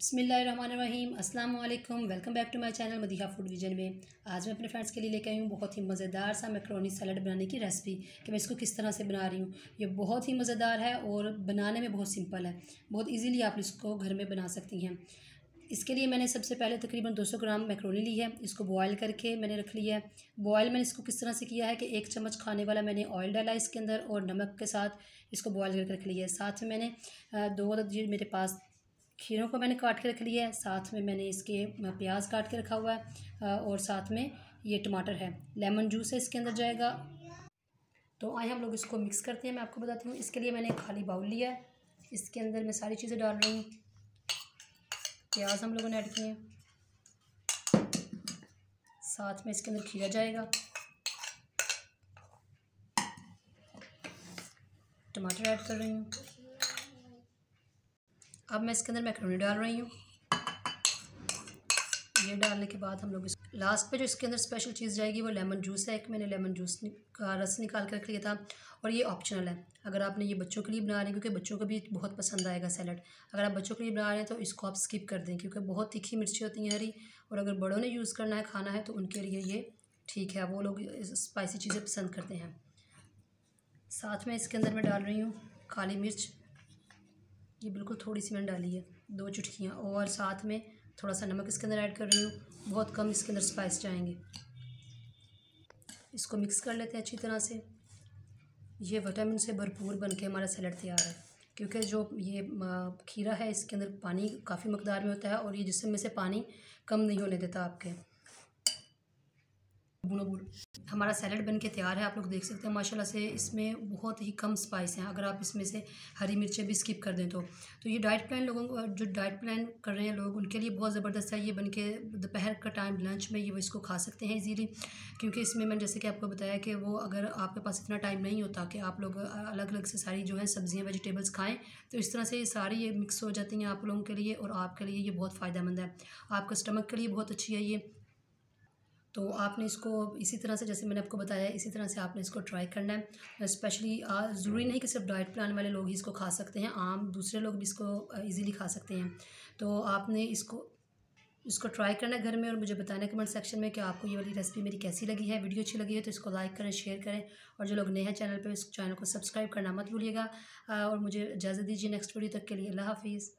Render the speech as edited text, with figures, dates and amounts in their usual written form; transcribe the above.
बिस्मिल्लाहिर्रहमानिर्रहीम अस्सलाम वालेकुम। Welcome back to my channel Madiha food vision में। आज मैं अपने फ्रेंड्स के लिए लेकर आई हूँ बहुत ही मज़ेदार सा मैक्रोनी सैलड बनाने की रेसिपी कि मैं इसको किस तरह से बना रही हूँ। ये बहुत ही मज़ेदार है और बनाने में बहुत सिंपल है, बहुत इजीली आप इसको घर में बना सकती हैं। इसके लिए मैंने सबसे पहले तकरीबन 200 ग्राम मैक्रोनी ली है। इसको बॉयल करके मैंने रख लिया है। बॉयल मैंने इसको किस तरह से किया है कि 1 चम्मच खाने वाला मैंने ऑयल डाला इसके अंदर और नमक के साथ इसको बॉयल करके रख लिया है। साथ में मैंने 2 अदद ये मेरे पास खीरों को मैंने काट के रख लिया है। साथ में मैंने इसके प्याज काट के रखा हुआ है और साथ में ये टमाटर है, लेमन जूस है इसके अंदर जाएगा। तो आइए हम लोग इसको मिक्स करते हैं। मैं आपको बताती हूँ। इसके लिए मैंने खाली बाउल लिया है, इसके अंदर मैं सारी चीज़ें डाल रही हूँ। प्याज हम लोगों ने ऐड किए हैं, साथ में इसके अंदर खीरा जाएगा, टमाटर ऐड कर रही हूँ। अब मैं इसके अंदर मैक्रोनी डाल रही हूँ। ये डालने के बाद हम लोग इस लास्ट पे जो इसके अंदर स्पेशल चीज़ जाएगी वो लेमन जूस है। एक मैंने लेमन जूस का रस निकाल कर रख लिया था और ये ऑप्शनल है। अगर आपने ये बच्चों के लिए बना रहे हैं क्योंकि बच्चों को भी बहुत पसंद आएगा सैलड। अगर आप बच्चों के लिए बना रहे हैं तो इसको आप स्किप कर दें क्योंकि बहुत तीखी मिर्ची होती हैं हरी, और अगर बड़ों ने यूज़ करना है खाना है तो उनके लिए ये ठीक है, वो लोग स्पाइसी चीज़ें पसंद करते हैं। साथ में इसके अंदर मैं डाल रही हूँ काली मिर्च, ये बिल्कुल थोड़ी सी मैंने डाली है, 2 चुटकियाँ, और साथ में थोड़ा सा नमक इसके अंदर ऐड कर रही हूँ। बहुत कम इसके अंदर स्पाइस जाएंगे। इसको मिक्स कर लेते हैं अच्छी तरह से। ये विटामिन से भरपूर बन के हमारा सैलड तैयार है क्योंकि जो ये खीरा है इसके अंदर पानी काफ़ी मकदार में होता है और ये जिस्म में से पानी कम नहीं होने देता आपके। हमारा सैलड बन के तैयार है। आप लोग देख सकते हैं माशाल्लाह से इसमें बहुत ही कम स्पाइस हैं। अगर आप इसमें से हरी मिर्चें भी स्किप कर दें तो ये डाइट प्लान लोगों को, जो डाइट प्लान कर रहे हैं लोग, उनके लिए बहुत ज़बरदस्त है। ये बन के दोपहर का टाइम लंच में ये वो इसको खा सकते हैं इजीली, क्योंकि इसमें मैंने जैसे कि आपको बताया कि वो अगर आपके पास इतना टाइम नहीं होता कि आप लोग अलग अलग से सारी जो है सब्ज़ियाँ वेजिटेबल्स खाएँ, तो इस तरह से ये सारी ये मिक्स हो जाती हैं आप लोगों के लिए, और आपके लिए ये बहुत फ़ायदेमंद है। आपके स्टमक के लिए बहुत अच्छी है ये। तो आपने इसको इसी तरह से, जैसे मैंने आपको बताया, इसी तरह से आपने इसको ट्राई करना है। स्पेशली ज़रूरी नहीं कि सिर्फ डाइट प्लान वाले लोग ही इसको खा सकते हैं, आम दूसरे लोग भी इसको इजीली खा सकते हैं। तो आपने इसको ट्राई करना है घर में और मुझे बताना है कमेंट सेक्शन में कि आपको ये वाली रेसिपी मेरी कैसी लगी है। वीडियो अच्छी लगी है तो इसको लाइक करें, शेयर करें, और जो लोग नए हैं चैनल पर, इस चैनल को सब्सक्राइब करना मत भूलिएगा। और मुझे इजाज़त दीजिए नेक्स्ट वीडियो तक के लिए। अल्लाह हाफिज़।